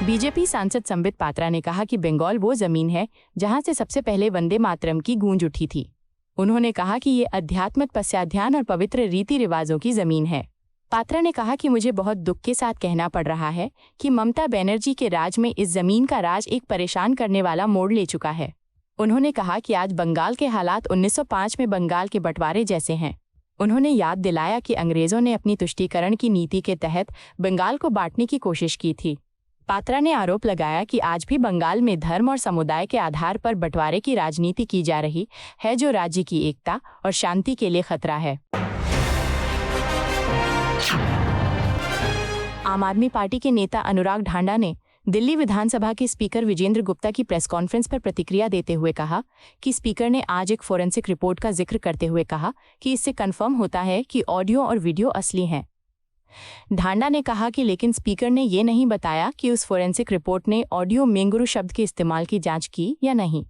BJP सांसद संबित पात्रा ने कहा कि बंगाल वो जमीन है जहां से सबसे पहले वंदे मातरम की गूंज उठी थी। उन्होंने कहा कि ये अध्यात्म, तपस्या, ध्यान और पवित्र रीति रिवाजों की जमीन है। पात्रा ने कहा कि मुझे बहुत दुख के साथ कहना पड़ रहा है कि ममता बनर्जी के राज में इस जमीन का राज एक परेशान करने वाला मोड़ ले चुका है। उन्होंने कहा कि आज बंगाल के हालात 1905 में बंगाल के बंटवारे जैसे हैं। उन्होंने याद दिलाया कि अंग्रेजों ने अपनी तुष्टीकरण की नीति के तहत बंगाल को बांटने की कोशिश की थी। पात्रा ने आरोप लगाया कि आज भी बंगाल में धर्म और समुदाय के आधार पर बंटवारे की राजनीति की जा रही है, जो राज्य की एकता और शांति के लिए खतरा है। आम आदमी पार्टी के नेता अनुराग ढांडा ने दिल्ली विधानसभा के स्पीकर विजेंद्र गुप्ता की प्रेस कॉन्फ्रेंस पर प्रतिक्रिया देते हुए कहा कि स्पीकर ने आज एक फोरेंसिक रिपोर्ट का जिक्र करते हुए कहा कि इससे कंफर्म होता है कि ऑडियो और वीडियो असली हैं। ढांडा ने कहा कि लेकिन स्पीकर ने ये नहीं बताया कि उस फोरेंसिक रिपोर्ट ने ऑडियो में गुरु शब्द के इस्तेमाल की जांच की या नहीं।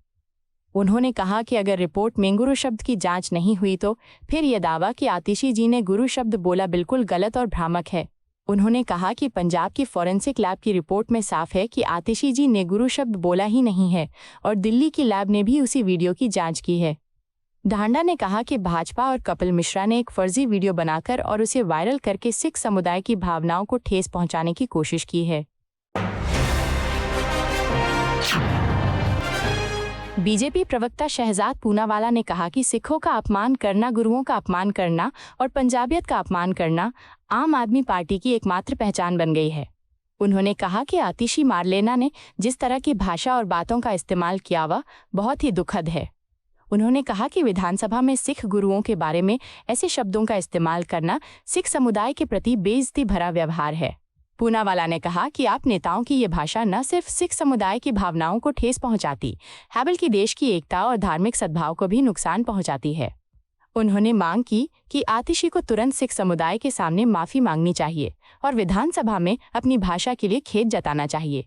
उन्होंने कहा कि अगर रिपोर्ट में गुरु शब्द की जांच नहीं हुई तो फिर यह दावा कि आतिशी जी ने गुरु शब्द बोला बिल्कुल गलत और भ्रामक है। उन्होंने कहा कि पंजाब की फोरेंसिक लैब की रिपोर्ट में साफ है कि आतिशी जी ने गुरु शब्द बोला ही नहीं है और दिल्ली की लैब ने भी उसी वीडियो की जांच की है। ढांडा ने कहा कि भाजपा और कपिल मिश्रा ने एक फर्जी वीडियो बनाकर और उसे वायरल करके सिख समुदाय की भावनाओं को ठेस पहुंचाने की कोशिश की है। बीजेपी प्रवक्ता शहजाद पूनावाला ने कहा कि सिखों का अपमान करना, गुरुओं का अपमान करना और पंजाबियत का अपमान करना आम आदमी पार्टी की एकमात्र पहचान बन गई है। उन्होंने कहा कि आतिशी मारलेना ने जिस तरह की भाषा और बातों का इस्तेमाल किया वह बहुत ही दुखद है। उन्होंने कहा कि विधानसभा में सिख गुरुओं के बारे में ऐसे शब्दों का इस्तेमाल करना सिख समुदाय के प्रति बेइज्जती भरा व्यवहार है। पूनावाला ने कहा कि आप नेताओं की ये भाषा न सिर्फ सिख समुदाय की भावनाओं को ठेस पहुंचाती है बल्कि देश की एकता और धार्मिक सद्भाव को भी नुकसान पहुंचाती है। उन्होंने मांग की कि आतिशी को तुरंत सिख समुदाय के सामने माफी मांगनी चाहिए और विधानसभा में अपनी भाषा के लिए खेद जताना चाहिए।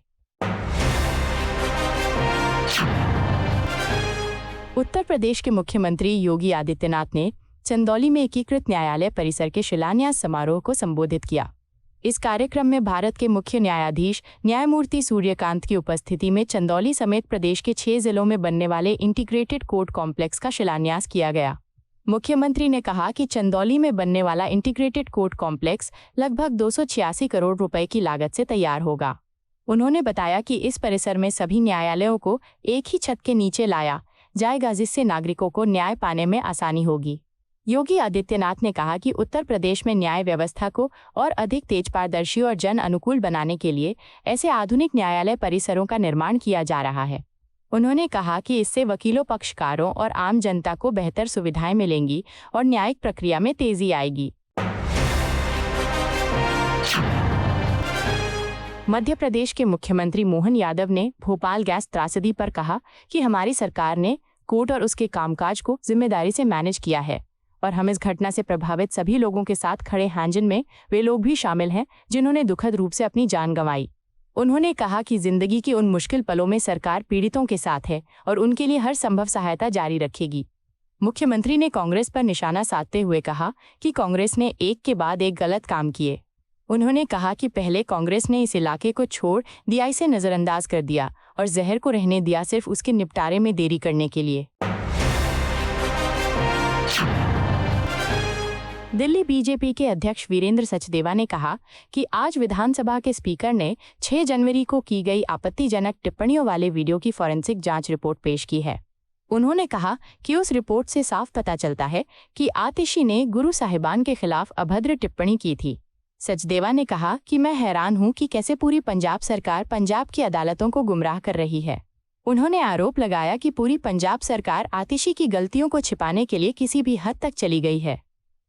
उत्तर प्रदेश के मुख्यमंत्री योगी आदित्यनाथ ने चंदौली में एकीकृत न्यायालय परिसर के शिलान्यास समारोह को संबोधित किया। इस कार्यक्रम में भारत के मुख्य न्यायाधीश न्यायमूर्ति सूर्यकांत की उपस्थिति में चंदौली समेत प्रदेश के 6 जिलों में बनने वाले इंटीग्रेटेड कोर्ट कॉम्प्लेक्स का शिलान्यास किया गया। मुख्यमंत्री ने कहा कि चंदौली में बनने वाला इंटीग्रेटेड कोर्ट कॉम्प्लेक्स लगभग 286 करोड़ रुपए की लागत से तैयार होगा। उन्होंने बताया कि इस परिसर में सभी न्यायालयों को एक ही छत के नीचे लाया जाएगा, जिससे नागरिकों को न्याय पाने में आसानी होगी। योगी आदित्यनाथ ने कहा कि उत्तर प्रदेश में न्याय व्यवस्था को और अधिक तेज, पारदर्शी और जन अनुकूल बनाने के लिए ऐसे आधुनिक न्यायालय परिसरों का निर्माण किया जा रहा है। उन्होंने कहा कि इससे वकीलों, पक्षकारों और आम जनता को बेहतर सुविधाएं मिलेंगी और न्यायिक प्रक्रिया में तेजी आएगी। मध्य प्रदेश के मुख्यमंत्री मोहन यादव ने भोपाल गैस त्रासदी पर कहा कि हमारी सरकार ने कोर्ट और उसके कामकाज को जिम्मेदारी से मैनेज किया है और हम इस घटना से प्रभावित सभी लोगों के साथ खड़े हैं, जिनमें वे लोग भी शामिल हैं जिन्होंने दुखद रूप से अपनी जान गंवाई। उन्होंने कहा कि जिंदगी के उन मुश्किल पलों में सरकार पीड़ितों के साथ है और उनके लिए हर संभव सहायता जारी रखेगी। मुख्यमंत्री ने कांग्रेस पर निशाना साधते हुए कहा कि कांग्रेस ने एक के बाद एक गलत काम किए। उन्होंने कहा कि पहले कांग्रेस ने इस इलाके को छोड़ दिया, इसे नजरअंदाज कर दिया और जहर को रहने दिया सिर्फ उसके निपटारे में देरी करने के लिए। दिल्ली बीजेपी के अध्यक्ष वीरेंद्र सचदेवा ने कहा कि आज विधानसभा के स्पीकर ने 6 जनवरी को की गई आपत्तिजनक टिप्पणियों वाले वीडियो की फॉरेंसिक जांच रिपोर्ट पेश की है। उन्होंने कहा कि उस रिपोर्ट से साफ पता चलता है कि आतिशी ने गुरु साहिबान के खिलाफ अभद्र टिप्पणी की थी। सचदेवा ने कहा कि मैं हैरान हूं कि कैसे पूरी पंजाब सरकार पंजाब की अदालतों को गुमराह कर रही है। उन्होंने आरोप लगाया कि पूरी पंजाब सरकार आतिशी की गलतियों को छिपाने के लिए किसी भी हद तक चली गई है।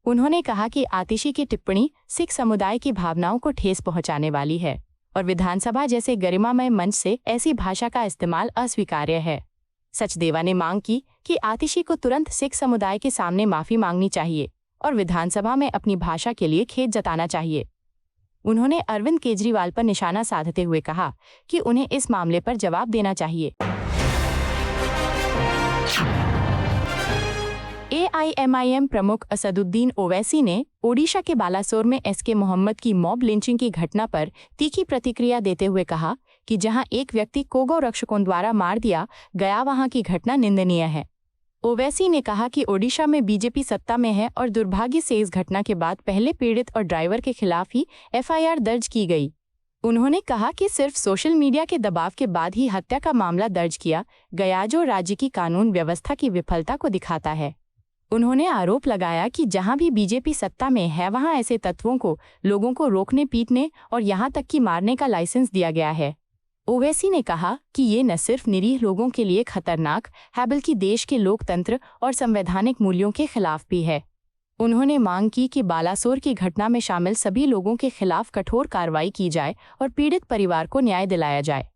उन्होंने कहा कि आतिशी की टिप्पणी सिख समुदाय की भावनाओं को ठेस पहुंचाने वाली है और विधानसभा जैसे गरिमामय मंच से ऐसी भाषा का इस्तेमाल अस्वीकार्य है। सचदेवा ने मांग की कि आतिशी को तुरंत सिख समुदाय के सामने माफी मांगनी चाहिए और विधानसभा में अपनी भाषा के लिए खेद जताना चाहिए। उन्होंने अरविंद केजरीवाल पर निशाना साधते हुए कहा कि उन्हें इस मामले पर जवाब देना चाहिए। AIMIM प्रमुख असदुद्दीन ओवैसी ने ओडिशा के बालासोर में SK मोहम्मद की मॉब लिंचिंग की घटना पर तीखी प्रतिक्रिया देते हुए कहा कि जहां एक व्यक्ति को गौ रक्षकों द्वारा मार दिया गया वहां की घटना निंदनीय है। ओवैसी ने कहा कि ओडिशा में बीजेपी सत्ता में है और दुर्भाग्य से इस घटना के बाद पहले पीड़ित और ड्राइवर के खिलाफ ही FIR दर्ज की गई। उन्होंने कहा कि सिर्फ सोशल मीडिया के दबाव के बाद ही हत्या का मामला दर्ज किया गया, जो राज्य की कानून व्यवस्था की विफलता को दिखाता है। उन्होंने आरोप लगाया कि जहां भी बीजेपी सत्ता में है वहां ऐसे तत्वों को लोगों को रोकने, पीटने और यहां तक कि मारने का लाइसेंस दिया गया है। ओवैसी ने कहा कि ये न सिर्फ निरीह लोगों के लिए खतरनाक है बल्कि देश के लोकतंत्र और संवैधानिक मूल्यों के खिलाफ भी है। उन्होंने मांग की कि बालासोर की घटना में शामिल सभी लोगों के खिलाफ कठोर कार्रवाई की जाए और पीड़ित परिवार को न्याय दिलाया जाए।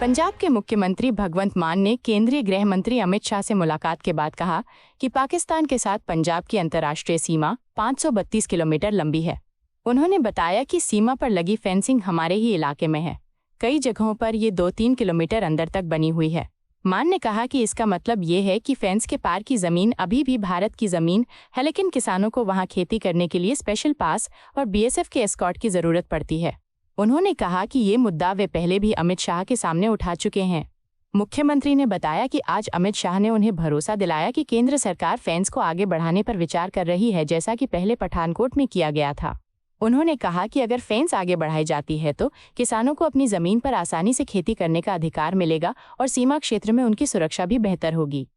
पंजाब के मुख्यमंत्री भगवंत मान ने केंद्रीय गृह मंत्री अमित शाह से मुलाकात के बाद कहा कि पाकिस्तान के साथ पंजाब की अंतर्राष्ट्रीय सीमा 532 किलोमीटर लंबी है। उन्होंने बताया कि सीमा पर लगी फेंसिंग हमारे ही इलाके में है। कई जगहों पर ये 2-3 किलोमीटर अंदर तक बनी हुई है। मान ने कहा कि इसका मतलब ये है कि फेंस के पार की जमीन अभी भी भारत की जमीन है, लेकिन किसानों को वहां खेती करने के लिए स्पेशल पास और BSF के एस्कॉर्ट की जरूरत पड़ती है। उन्होंने कहा कि ये मुद्दा वे पहले भी अमित शाह के सामने उठा चुके हैं। मुख्यमंत्री ने बताया कि आज अमित शाह ने उन्हें भरोसा दिलाया कि केंद्र सरकार फेंस को आगे बढ़ाने पर विचार कर रही है, जैसा कि पहले पठानकोट में किया गया था। उन्होंने कहा कि अगर फेंस आगे बढ़ाई जाती है तो किसानों को अपनी जमीन पर आसानी से खेती करने का अधिकार मिलेगा और सीमा क्षेत्र में उनकी सुरक्षा भी बेहतर होगी।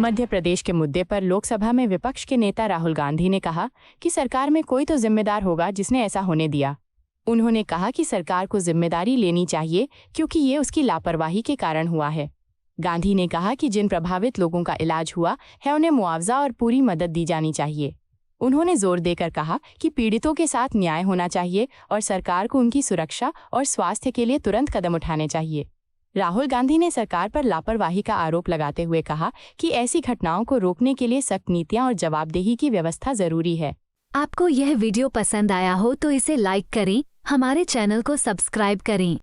मध्य प्रदेश के मुद्दे पर लोकसभा में विपक्ष के नेता राहुल गांधी ने कहा कि सरकार में कोई तो जिम्मेदार होगा जिसने ऐसा होने दिया। उन्होंने कहा कि सरकार को जिम्मेदारी लेनी चाहिए क्योंकि ये उसकी लापरवाही के कारण हुआ है। गांधी ने कहा कि जिन प्रभावित लोगों का इलाज हुआ है उन्हें मुआवजा और पूरी मदद दी जानी चाहिए। उन्होंने जोर देकर कहा कि पीड़ितों के साथ न्याय होना चाहिए और सरकार को उनकी सुरक्षा और स्वास्थ्य के लिए तुरंत कदम उठाने चाहिए। राहुल गांधी ने सरकार पर लापरवाही का आरोप लगाते हुए कहा कि ऐसी घटनाओं को रोकने के लिए सख्त नीतियां और जवाबदेही की व्यवस्था जरूरी है। आपको यह वीडियो पसंद आया हो तो इसे लाइक करें, हमारे चैनल को सब्सक्राइब करें।